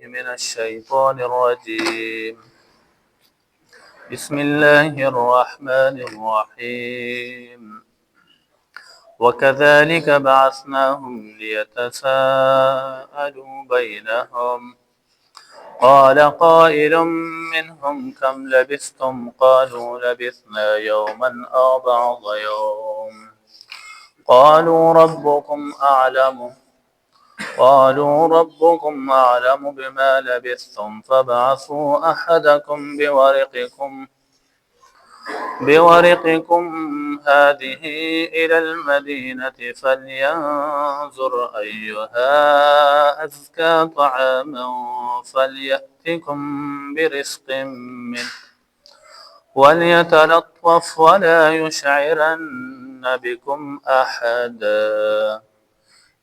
من الشيطان الرجيم. بسم الله الرحمن الرحيم. وكذلك بعثناهم ليتساءلوا بينهم قال قائل منهم كم لبثتم قالوا لبثنا يوما أو بعض يوم قالوا ربكم أعلم بما لبثتم فابعثوا أحدكم بورقكم هذه إلى المدينة فلينظر أيها أزكى طعاما فليأتكم برزق منه وليتلطف ولا يشعرن بكم أحدا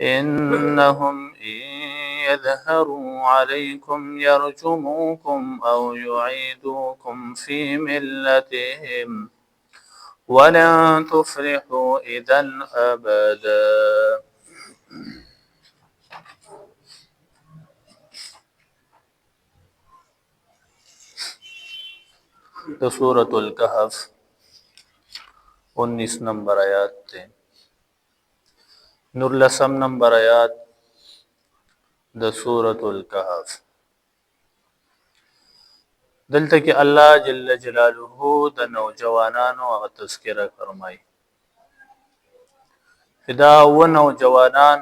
إنهم إن يظهروا عليكم يرجموكم أو يعيدوكم في ملتهم ولن تفلحوا إذا أبدا. تو سورة الكهف 19 نمبر آیات تے 19 نمبر آیات د سورة الكهف. دلته کې الله جل جلاله د نوجوانانو هغه تذکرہ فرمایي. دا و نوجوانان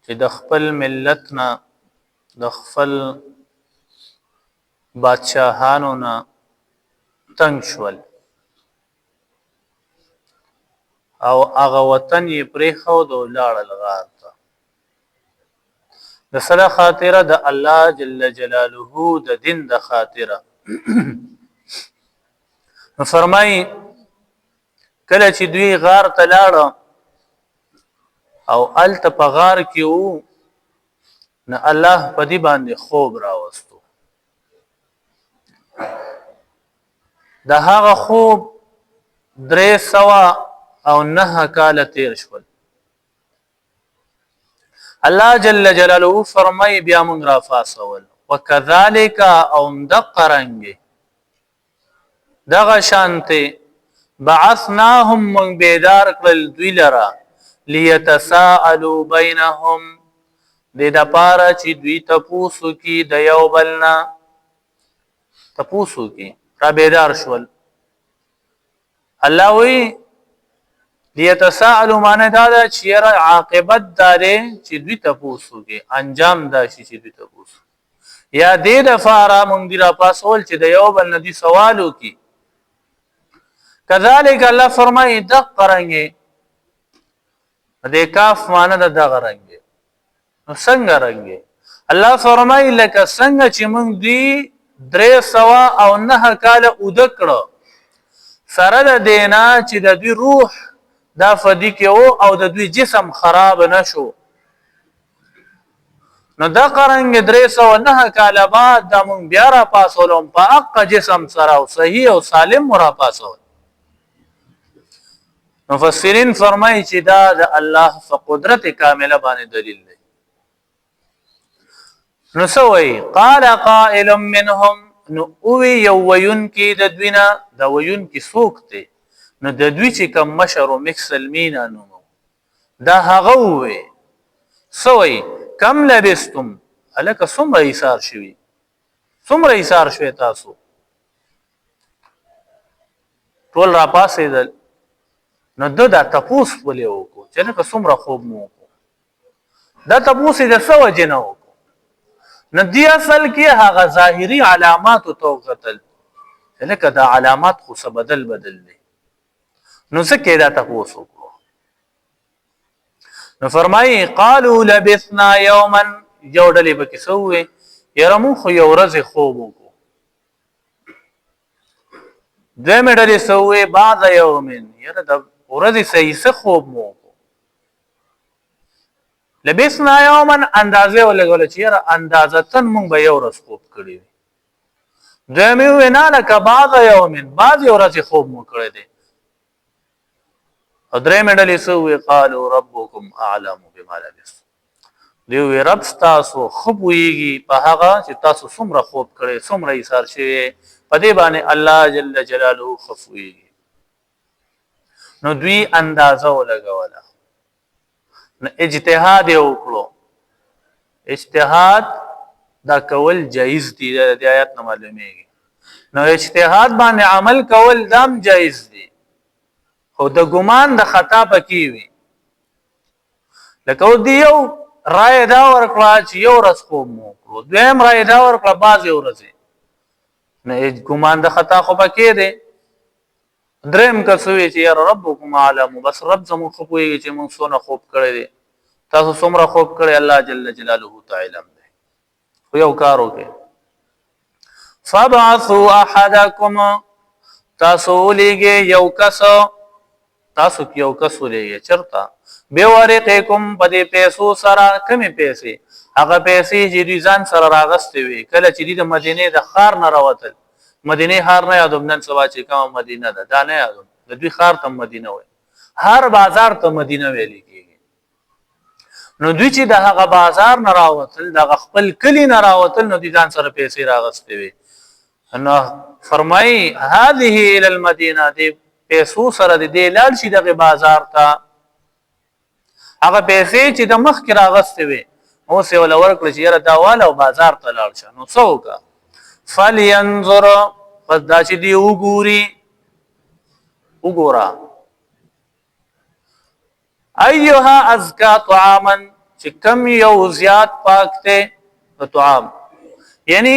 چې د خپل ملتنا د خپل بادشاهانو نه تنگ شول او هغه وطن یې پرېښود او لاړل غار ته. د سره خاطره د الله جل جلاله د دین د خاطره. نو فرمایي کله چې دوی غار ته لاړه او هلته په غار کې وو نه الله په دې باندې خوب راوستو. د هغه خوب 309 کاله تیر شول. الله جل جلاله فرمای بیا موږ را فاسول وکذالک او دقرنګ دغه شانته بعثناهم من بیدار کړل دوی لرا لیتساءلوا بینهم د دپاره چې دوی تپوسو کی د یو بلنا تپوسو کی را بیدار شول. الله وی لیتساءلوا معنی دا ده چې عاقبت داره چې دوی تپوسو کی انجام دا شي چې دوی تپوسو یا دې دفاره مونږ دی را پاسول چې د یو بل ندی سوالو کی. کذالک الله فرمایي دقرنګ د کاف معنی د دغه رنګ نو څنګه رنګ الله فرمایي لکه څنګه چې مونږ دی 309 کاله ودکړه سره د دینا چې د دوی روح دا فدی کې او د دوی جسم خراب نشو. نو دا قرنګ 309 کاله بعد د مونږ بیا را پاسولم په حق جسم سره او صحیح او سالم را پاسول. مفسرین فرمایي چې دا د الله په قدرت کامله باندې دلیل دی. نو سوی قال قائل منهم نو اوی یو ویون کی د دوینا د ویون کی سوکته نو د دوی چې کم مشر او مکسلمینا نو دا هغه وی سوی کم لبستم الک څومره ایثار شوی څومره ایثار شوی تاسو ټول را پاسې دل نو دا تپوس ولې وکړو چې لکه څومره خوب مو دا تپوس د سو جنو نو دی اصل کې هغه ظاهري علامات تو قتل لکه دا علامات خو څه بدل دي نو څه دا تاسو کو. نو فرمایي قالوا لبثنا يوما جوړلې بکې سوې يرمو خو یو ورځ خوب وکړو دوی مډلې سوې بعد يومين یره د ورځې صحیح خوب مو لبسنا یوما اندازه ولګول چې یاره اندازتن مونږ به یو ورځ خوب کړی وي. دوی مې وینا لکه بعض یومین بعض ورځې خوب مو کړی دی. او درې مې ډلې سوې قالوا ربکم اعلم بما لبثتم دی وی رب تاسو خپويږي په هغه چې تاسو څومره خوب کړي څومره ایثار شوی په دې باندې الله جل جلاله خپويږي نو دوی اندازه ولګوله نو اجتهاد وکړو اجتهاد دا کول جایز دي د آیات نه معلومیږي نو اجتهاد باندې عمل کول دام جایز دي خو د ګمان د خطا پکې وي لکه دی یو رائے دا ورکړه چې یو ورځ خوب مو کړو دویم رائے دا ورکړه بعضې ورځې نه ګمان د خطا خو پکې دی دریم کس وی چې یار ربکم اعلم بس رب زموږ خو پوهېږي چې موږ څونه خوب کړی دی تاسو څومره خوب کړی الله جل جلاله تعالی دی خو یو کار وکړئ فابعثوا احدکم تاسو ولېږئ یو کس تاسو کې یو کس ولېږئ چېرته بورقکم په دې پیسو سره کمې پیسې هغه پیسې چې دوی ځان سره راغستې وي کله چې دوی د مدینې د ښار نه راوتل مدینه ښار نه یادوم نن سبا چې کومه مدینه ده دا نه یادوم د دوی ښار ته مدینه وای هر بازار ته مدینه ویل کېږي نو دوی چې د هغه بازار نه راوتل دغه خپل کلی نه راوتل نو دوی ځان سره پیسې راغستې وي نو فرمایي هذه الى المدینه دې پیسو سره د دې لاړ شي دغه بازار ته هغه پیسې چې د مخکې راغستې وي اوس یې وله ورکړه چې یاره دا واله او بازار ته لاړ شه نو څه وکړه فلینظر پس دا چې دی وګوره ایها ازکا طعاما چې کم یو زیات پاک دی د طعام یعنی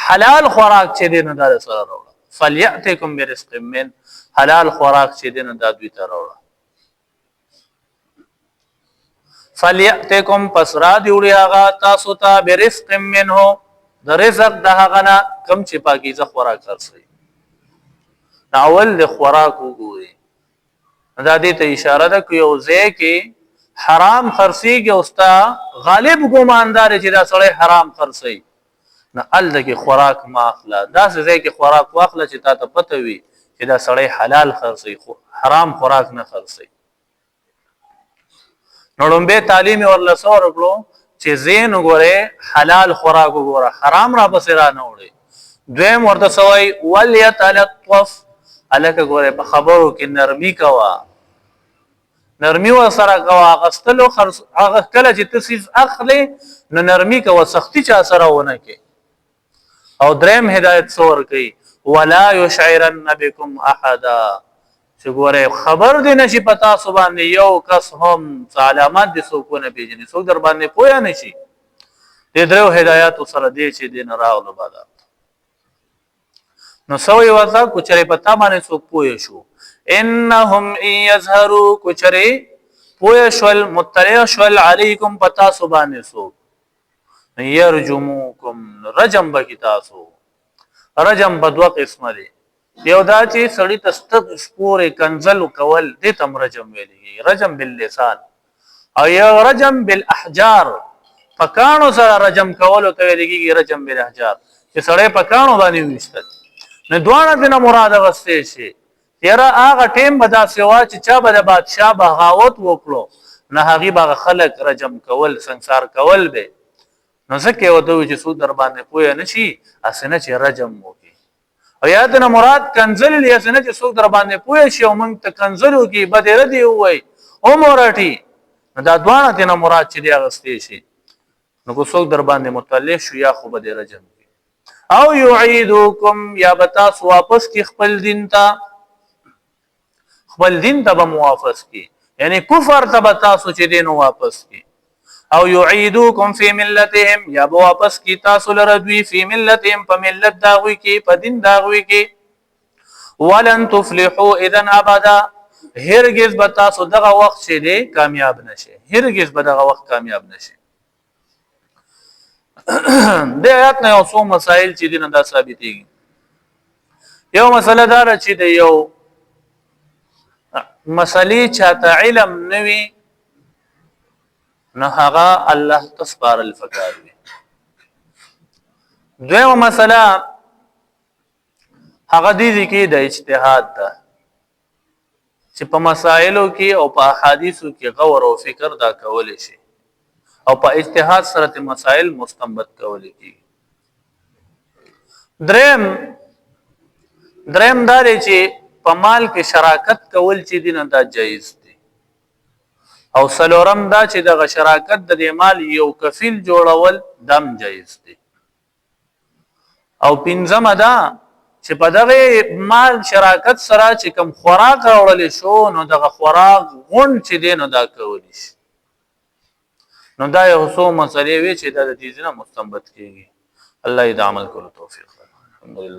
حلال خوراک چې دی نو دا سره راوړه فلیاتکم برزق من حلال خوراک چې دی نو دا دوی ته راوړه فلیاتکم پس را دی وړي هغه تاسو ته برزق منه د رزق د هغه نه کم چې پاکیزه خوراک خرڅوي اول د خوراک وګوري دا دې ته اشاره ده که یو ځای کې حرام خرڅېږي او ستا غالب ګماندار چې دا سړی حرام خرڅوي نه هلته کې خوراک مه اخله داسې ځای کې خوراک واخله چې تا ته پته وي چې دا سړی حلال خرڅوي حرام خوراک نه خرڅوي نو لومبی تعلیم یې ورله څه ورکړو چې زین وګورئ حلال خوراک وګوره حرام را پسې را نه وړئ دویم ورته څه وایي ولیتلطف هلکه ګورئ په خبرو کې نرمي کوه نرمي ورسره کوه اخیستلو هغه کله چې ته څیز اخلې نو نرمي کوه سختي چا سره ونه کې او دریم هدایت څه ورکوي ولا یشعرن بکم احدا چې ګورئ خبر دې نشي په تاسو باندې یو کس هم څه علامات دې څوک ونه پېژني څوک در باندې پوه نه شي دې دریو هدایاتو سره دې چې دې نه راغلو بعد نو سوی ورته کوچرې په تا باندې څوک پوه شو انهم ان یظهروا کوچرې پوه شول مطلع شول علیکم په تاسو باندې څوک یرجموکم رجم بکی تاسو رجم په دوه قسمه دی یو دا چې سړی ته ستک سپورې کنځل کول دې ته رجم ویلېږي رجم باللسان او یو رجم بالاحجار په کاڼو سره رجم کولو ته ویل کېږي رجم بالاحجار چې سړی په کاڼو باندې وویشتل نو دواړه دې نه مراد اخیستی شي یاره هغه ټیم به داسې وه چې چا به د بادشاه بغاوت وکړو نه هغې به خلک رجم کول سنګسار کول به نو ځکه یې ورته ووایي چې څوک در باندې پوه نه شي هسې نه چې رجم وکړي او یا دې نه مراد کنځل دي هسې نه چې څوک در باندې پوه شي او موږ ته کنځل وکړي بدې ردې ووایي هم ورټي نو دا دواړه دې نه مراد چې دی اخیستی شي نو که څوک در باندې مطلع شو یا خو به دې رجم کړي او یعیدوکم یا به تاسو واپس کی خپل دین ته به واپس کی یعنی کفر ته به تاسو چې دین واپس کی او یعیدوکم فی ملتهم یا به واپس کی تاسو لره دوی فی ملتهم په ملت داغوی کې په دین داغوی کې ولن تفلحوا اذا ابدا هرگز به تاسو دغه وخت چې دی کامیاب نشئ هرگز به دغه وخت کامیاب نشئ د آیات نه یو څو مسائل چې دي نه دا ثابتېږي یو مسله دا ده چې د یو مسلې چاته علم نه وي نو هغه الله ته سپارل پکار وي دویمه مسله هغه دې کې د اجتهاد ده چې په مسائلو کې او په احادیثو کې غور او فکر دا کولی شي او په اجتهاد سره مسائل مستنبط کول کی. دریم دا دی چې په مال کې شراکت کول چې دین دا جایز دی. او سلورم دا چې د شراکت د مال یو کفیل جوړول دم جایز دی. او پنځم دا چې په دغه مال شراکت سره چې کوم خوراک راوړل شو نو دغه خوراک غون چې دین دا کولی شي. نو دا یو څو مسلې وی چې د دې نه مستنبط کیږي. الله دې عمل کولو توفیق ورکړي. الحمدلله.